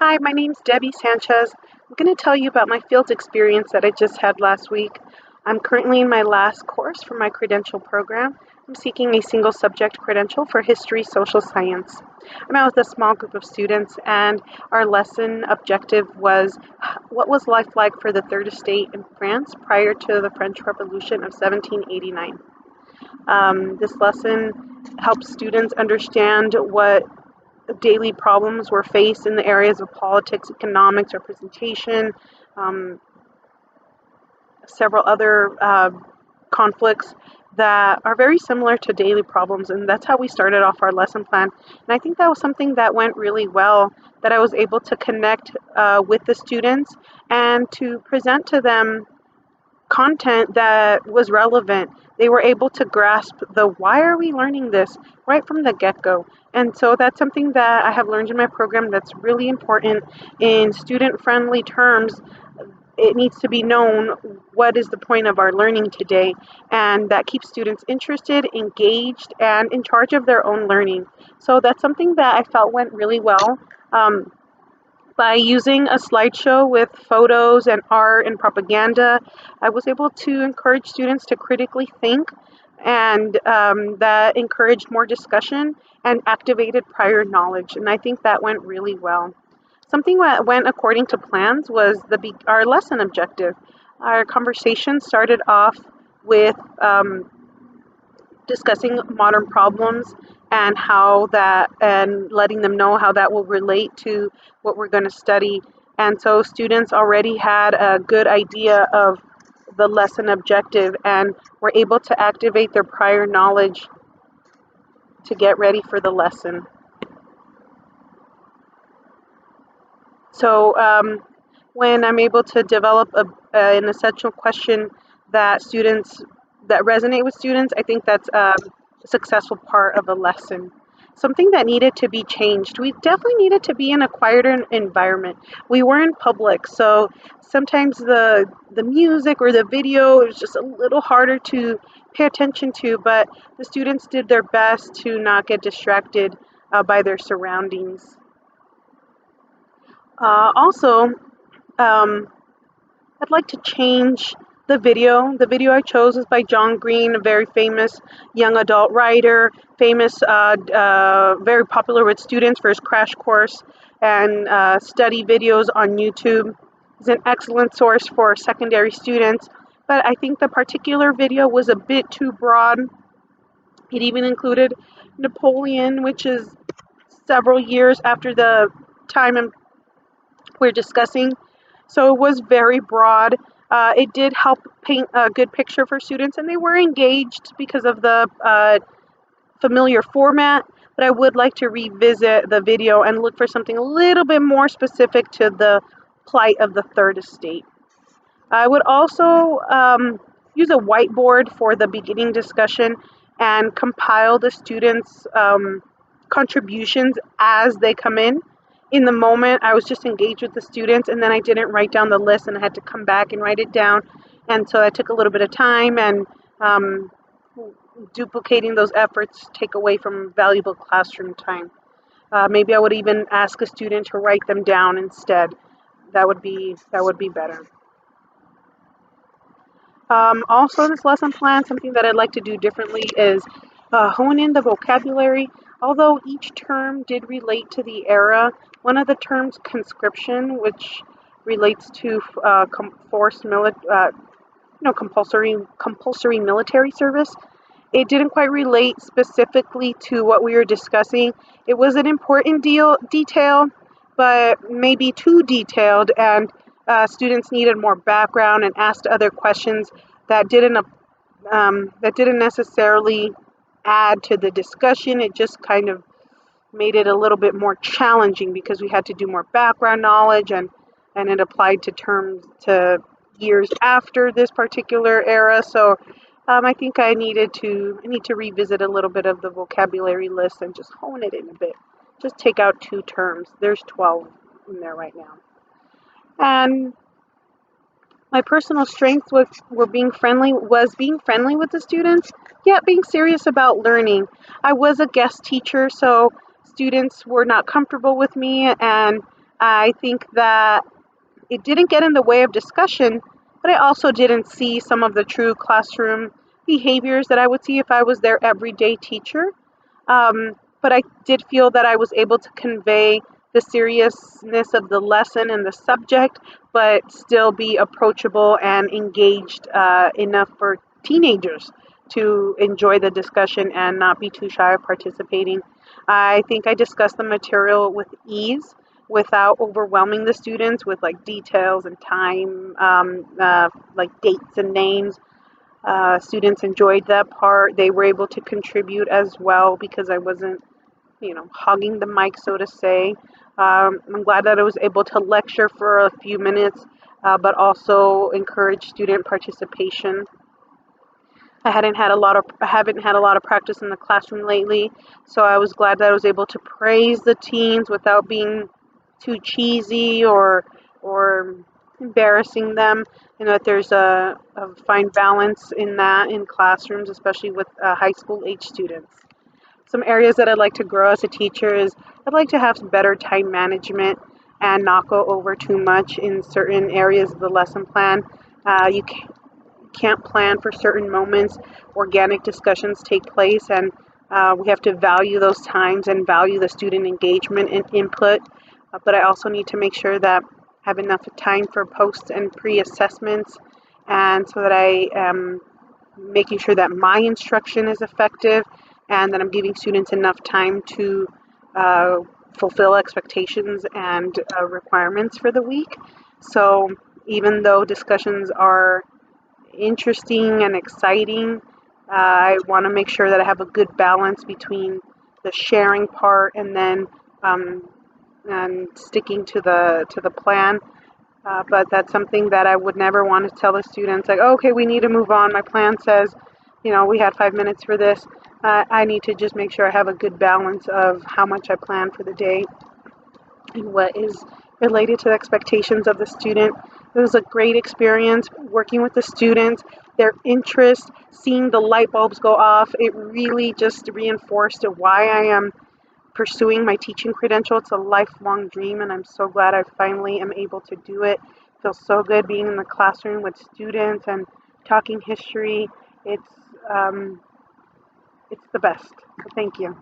Hi, my name's Debbie Sanchez. I'm going to tell you about my field experience that I just had last week. I'm currently in my last course for my credential program. I'm seeking a single subject credential for history social science. I'm out with a small group of students, and our lesson objective was what was life like for the Third Estate in France prior to the French Revolution of 1789. This lesson helps students understand what daily problems were faced in the areas of politics, economics, representation, um, several other conflicts that are very similar to daily problems. And that's how we started off our lesson plan. And I think that was something that went really well, that I was able to connect with the students and to present to them content that was relevant. They were able to grasp the why are we learning this right from the get-go. And so that's something that I have learned in my program that's really important. In student-friendly terms, it needs to be known what is the point of our learning today, and that keeps students interested, engaged, and in charge of their own learning. So that's something that I felt went really well. By using a slideshow with photos and art and propaganda, I was able to encourage students to critically think, and that encouraged more discussion and activated prior knowledge. And I think that went really well. Something that went according to plans was our lesson objective. Our conversation started off with discussing modern problems and how that, and letting them know how that will relate to what we're going to study. And so students already had a good idea of the lesson objective and were able to activate their prior knowledge to get ready for the lesson. So when I'm able to develop an essential question that students that resonate with students, I think that's a successful part of a lesson. Something that needed to be changed. We definitely needed to be in a quieter environment. We were in public, so sometimes the music or the video is just a little harder to pay attention to, but the students did their best to not get distracted by their surroundings. Also, I'd like to change the video. The video I chose is by John Green, a very famous young adult writer, famous, very popular with students for his crash course and study videos on YouTube. He's an excellent source for secondary students, but I think the particular video was a bit too broad. It even included Napoleon, which is several years after the time we're discussing. So it was very broad. It did help paint a good picture for students, and they were engaged because of the familiar format. But I would like to revisit the video and look for something a little bit more specific to the plight of the Third Estate. I would also use a whiteboard for the beginning discussion and compile the students' contributions as they come in. In the moment, I was just engaged with the students, and then I didn't write down the list, and I had to come back and write it down. And so that took a little bit of time, and duplicating those efforts take away from valuable classroom time. Maybe I would even ask a student to write them down instead. That would be better. Also, this lesson plan, something that I'd like to do differently is hone in the vocabulary. Although each term did relate to the era, one of the terms, conscription, which relates to compulsory military service, it didn't quite relate specifically to what we were discussing. It was an important detail, but maybe too detailed, and students needed more background and asked other questions that didn't necessarily add to the discussion. It just kind of made it a little bit more challenging because we had to do more background knowledge, and it applied to terms to years after this particular era. So I think I need to revisit a little bit of the vocabulary list and just hone it in a bit. Just take out 2 terms. There's 12 in there right now. And my personal strength was being friendly with the students, yet being serious about learning. I was a guest teacher, so students were not comfortable with me, and I think that it didn't get in the way of discussion, but I also didn't see some of the true classroom behaviors that I would see if I was their everyday teacher. But I did feel that I was able to convey the seriousness of the lesson and the subject, but still be approachable and engaged enough for teenagers to enjoy the discussion and not be too shy of participating. I think I discussed the material with ease without overwhelming the students with like details and time, like dates and names. Students enjoyed that part. They were able to contribute as well because I wasn't, hogging the mic, so to say. I'm glad that I was able to lecture for a few minutes, but also encourage student participation. I haven't had a lot of practice in the classroom lately, so I was glad that I was able to praise the teens without being too cheesy or embarrassing them. That there's a fine balance in that in classrooms, especially with high school age students. Some areas that I'd like to grow as a teacher is I'd like to have some better time management and not go over too much in certain areas of the lesson plan. You can't plan for certain moments. Organic discussions take place, and we have to value those times and value the student engagement and input. But I also need to make sure that I have enough time for post and pre-assessments, and so that I am making sure that my instruction is effective and that I'm giving students enough time to uh, fulfill expectations and requirements for the week. So even though discussions are interesting and exciting, I want to make sure that I have a good balance between the sharing part and then um, and sticking to the plan. But that's something that I would never want to tell the students, like, oh, okay, we need to move on. My plan says, we had 5 minutes for this. I need to just make sure I have a good balance of how much I plan for the day and what is related to the expectations of the student. It was a great experience working with the students, their interest, seeing the light bulbs go off. It really just reinforced why I am pursuing my teaching credential. It's a lifelong dream, and I'm so glad I finally am able to do it. It feels so good being in the classroom with students and talking history. It's um, it's the best. So thank you.